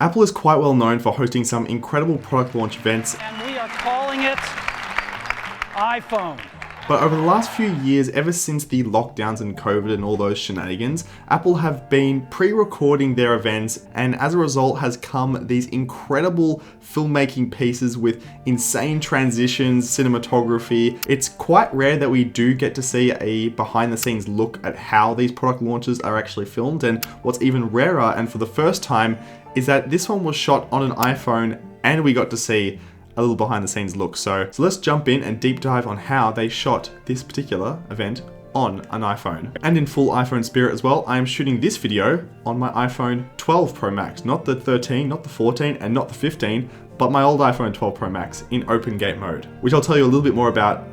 Apple is quite well known for hosting some incredible product launch events, and we are calling it iPhone. But over the last few years, ever since the lockdowns and COVID and all those shenanigans, Apple have been pre-recording their events, and as a result has come these incredible filmmaking pieces with insane transitions, cinematography. It's quite rare that we do get to see a behind the scenes look at how these product launches are actually filmed, and what's even rarer and for the first time is that this one was shot on an iPhone and we got to see a little behind the scenes look. So let's jump in and deep dive on how they shot this particular event on an iPhone. And in full iPhone spirit as well, I am shooting this video on my iPhone 12 Pro Max, not the 13, not the 14, and not the 15, but my old iPhone 12 Pro Max in Opengate mode, which I'll tell you a little bit more about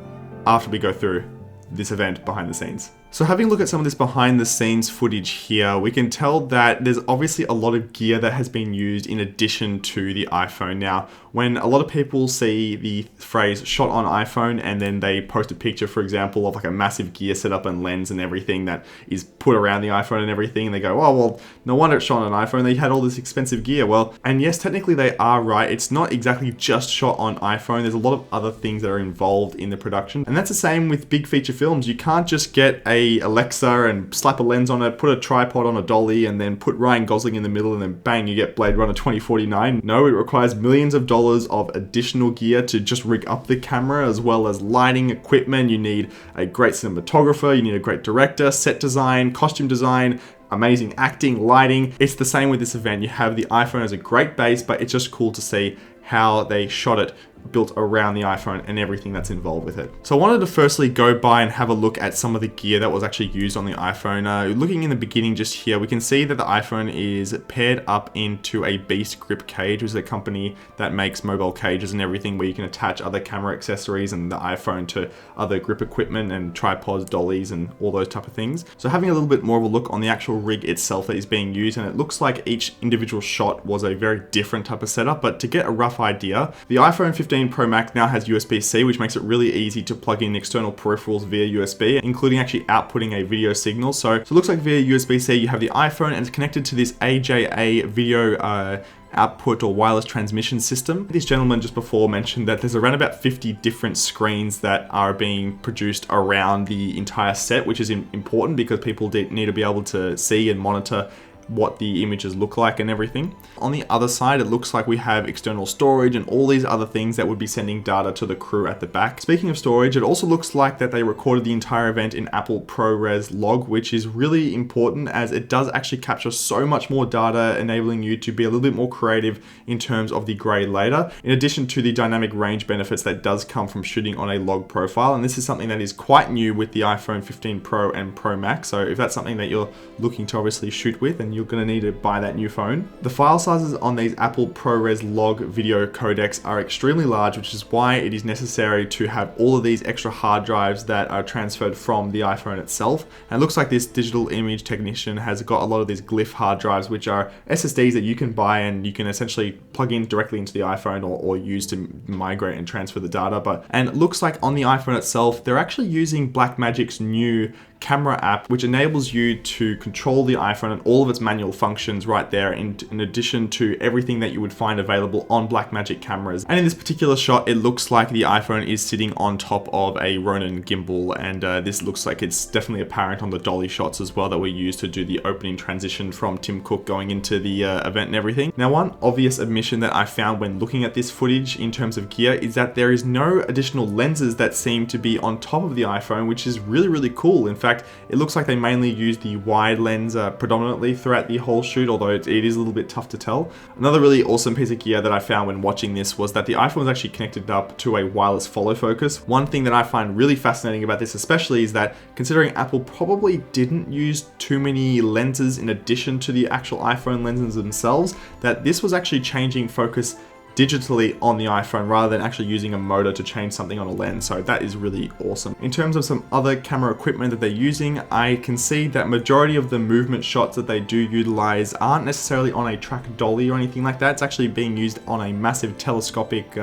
after we go through this event behind the scenes. So having a look at some of this behind the scenes footage here, we can tell that there's obviously a lot of gear that has been used in addition to the iPhone. Now, when a lot of people see the phrase shot on iPhone and then they post a picture, for example, of like a massive gear setup and lens and everything that is put around the iPhone and everything, and they go, oh, well, no wonder it's shot on an iPhone, they had all this expensive gear. Well, and yes, technically they are right. It's not exactly just shot on iPhone. There's a lot of other things that are involved in the production. And that's the same with big feature films. You can't just get a Alexa and slap a lens on it, put a tripod on a dolly, and then put Ryan Gosling in the middle, and then bang, you get Blade Runner 2049. No, it requires millions of dollars of additional gear to just rig up the camera, as well as lighting, equipment. You need a great cinematographer, you need a great director, set design, costume design, amazing acting, lighting. It's the same with this event. You have the iPhone as a great base, but it's just cool to see how they shot it built around the iPhone and everything that's involved with it. So I wanted to firstly go by and have a look at some of the gear that was actually used on the iPhone. Looking in the beginning just here, we can see that the iPhone is paired up into a Beast Grip cage, which is a company that makes mobile cages and everything where you can attach other camera accessories and the iPhone to other grip equipment and tripods, dollies, and all those type of things. So having a little bit more of a look on the actual rig itself that is being used, and it looks like each individual shot was a very different type of setup, but to get a rough idea, the iPhone 15 Pro Max now has USB-C, which makes it really easy to plug in external peripherals via USB, including actually outputting a video signal. So it looks like via USB-C, you have the iPhone and it's connected to this AJA video output or wireless transmission system. This gentleman just before mentioned that there's around about 50 different screens that are being produced around the entire set, which is important because people need to be able to see and monitor what the images look like and everything. On the other side, it looks like we have external storage and all these other things that would be sending data to the crew at the back. Speaking of storage, it also looks like that they recorded the entire event in Apple ProRes log, which is really important as it does actually capture so much more data, enabling you to be a little bit more creative in terms of the gray later, in addition to the dynamic range benefits that does come from shooting on a log profile. And this is something that is quite new with the iPhone 15 Pro and Pro Max. So if that's something that you're looking to obviously shoot with, and you're going to need to buy that new phone. The file sizes on these Apple ProRes log video codecs are extremely large, which is why it is necessary to have all of these extra hard drives that are transferred from the iPhone itself. And it looks like this digital image technician has got a lot of these Glyph hard drives, which are SSDs that you can buy and you can essentially plug in directly into the iPhone or use to migrate and transfer the data. And it looks like on the iPhone itself, they're actually using Blackmagic's new camera app, which enables you to control the iPhone and all of its manual functions right there in addition to everything that you would find available on Blackmagic cameras. And in this particular shot, it looks like the iPhone is sitting on top of a Ronin gimbal, and this looks like it's definitely apparent on the dolly shots as well that were used to do the opening transition from Tim Cook going into the event and everything. Now, one obvious omission that I found when looking at this footage in terms of gear is that there is no additional lenses that seem to be on top of the iPhone, which is really, really cool. In fact, it looks like they mainly use the wide lens predominantly throughout the whole shoot, although it is a little bit tough to tell. Another really awesome piece of gear that I found when watching this was that the iPhone was actually connected up to a wireless follow focus. One thing that I find really fascinating about this especially is that considering Apple probably didn't use too many lenses in addition to the actual iPhone lenses themselves, that this was actually changing focus digitally on the iPhone rather than actually using a motor to change something on a lens. So that is really awesome. In terms of some other camera equipment that they're using, I can see that majority of the movement shots that they do utilize aren't necessarily on a track dolly or anything like that. It's actually being used on a massive telescopic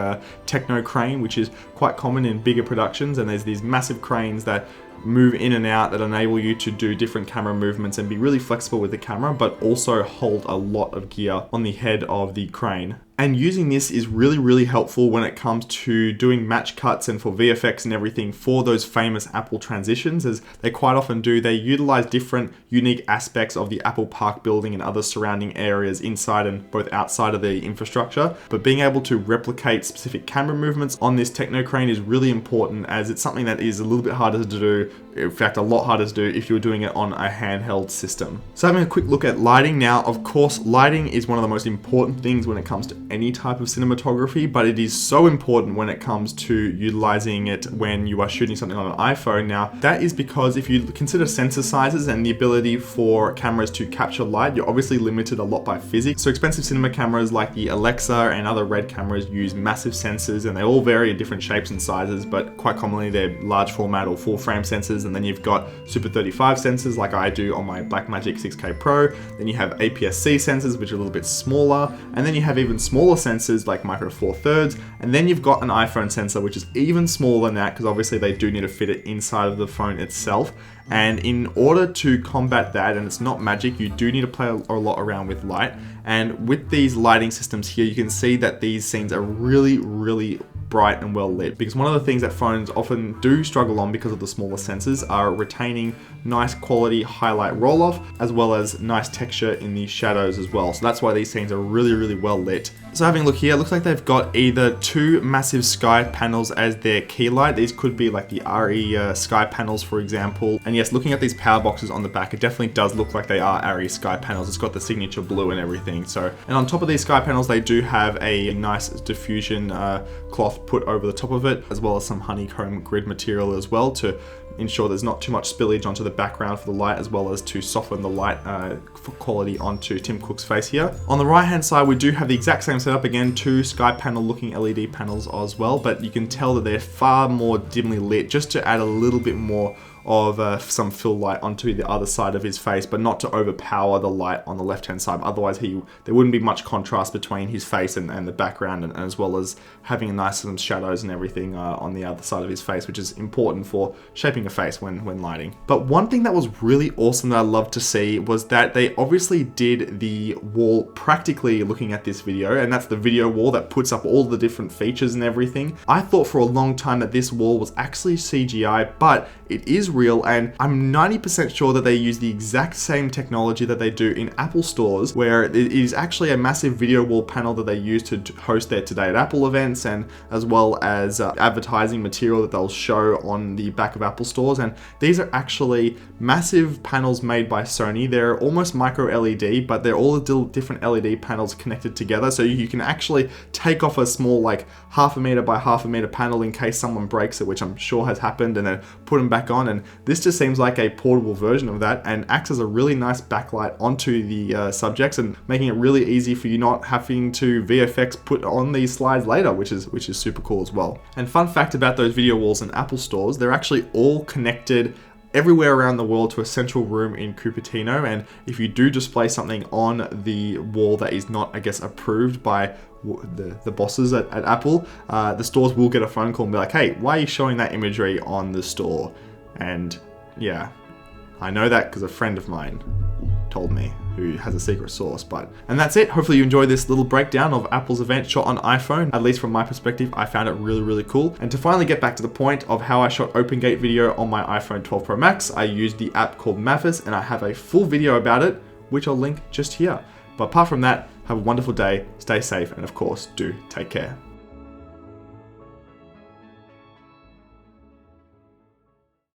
techno crane, which is quite common in bigger productions. And there's these massive cranes that move in and out, that enable you to do different camera movements and be really flexible with the camera, but also hold a lot of gear on the head of the crane. And using this is really, really helpful when it comes to doing match cuts and for VFX and everything for those famous Apple transitions, as they quite often do. They utilize different unique aspects of the Apple Park building and other surrounding areas inside and both outside of the infrastructure. But being able to replicate specific camera movements on this techno crane is really important, as it's something that is a little bit harder to do. In fact, a lot harder to do if you're doing it on a handheld system. So having a quick look at lighting now, of course, lighting is one of the most important things when it comes to any type of cinematography, but it is so important when it comes to utilizing it when you are shooting something on an iPhone. Now, that is because if you consider sensor sizes and the ability for cameras to capture light, you're obviously limited a lot by physics. So expensive cinema cameras like the Alexa and other Red cameras use massive sensors, and they all vary at different shapes and sizes, but quite commonly they're large format or full frame sensors. And then you've got Super 35 sensors like I do on my Blackmagic 6K Pro. Then you have APS-C sensors, which are a little bit smaller. And then you have even smaller sensors like Micro Four Thirds. And then you've got an iPhone sensor, which is even smaller than that, because obviously they do need to fit it inside of the phone itself. And in order to combat that, and it's not magic, you do need to play a lot around with light. And with these lighting systems here, you can see that these scenes are really, really bright and well lit, because one of the things that phones often do struggle on because of the smaller sensors are retaining nice quality highlight roll off, as well as nice texture in the shadows as well. So that's why these scenes are really, really well lit. So having a look here, it looks like they've got either two massive sky panels as their key light. These could be like the RE sky panels, for example. And yes, looking at these power boxes on the back, it definitely does look like they are RE sky panels. It's got the signature blue and everything. So, and on top of these sky panels, they do have a nice diffusion cloth put over the top of it, as well as some honeycomb grid material as well to ensure there's not too much spillage onto the background for the light, as well as to soften the light quality onto Tim Cook's face here. On the right hand side, we do have the exact same setup again, two sky panel looking LED panels as well, but you can tell that they're far more dimly lit, just to add a little bit more of some fill light onto the other side of his face, but not to overpower the light on the left hand side. Otherwise there wouldn't be much contrast between his face and the background, and as well as having a nice some shadows and everything on the other side of his face, which is important for shaping a face when lighting. But one thing that was really awesome that I loved to see was that they obviously did the wall practically looking at this video, and that's the video wall that puts up all the different features and everything. I thought for a long time that this wall was actually CGI, but it is real, and I'm 90% sure that they use the exact same technology that they do in Apple stores, where it is actually a massive video wall panel that they use to host their Today at Apple events, and as well as advertising material that they'll show on the back of Apple stores. And these are actually massive panels made by Sony. They're almost micro LED, but they're all different LED panels connected together, so you can actually take off a small like 1/2 meter by 1/2 meter panel in case someone breaks it, which I'm sure has happened, and then put them back on. And this just seems like a portable version of that, and acts as a really nice backlight onto the subjects, and making it really easy for you not having to VFX put on these slides later, which is super cool as well. And fun fact about those video walls in Apple stores, they're actually all connected everywhere around the world to a central room in Cupertino. And if you do display something on the wall that is not, I guess, approved by the bosses at Apple, the stores will get a phone call and be like, hey, why are you showing that imagery on the store? And yeah, I know that because a friend of mine told me, who has a secret source. And that's it. Hopefully you enjoyed this little breakdown of Apple's event shot on iPhone. At least from my perspective, I found it really, really cool. And to finally get back to the point of how I shot Opengate video on my iPhone 12 Pro Max, I used the app called Mathis, and I have a full video about it, which I'll link just here. But apart from that, have a wonderful day, stay safe, and of course, do take care.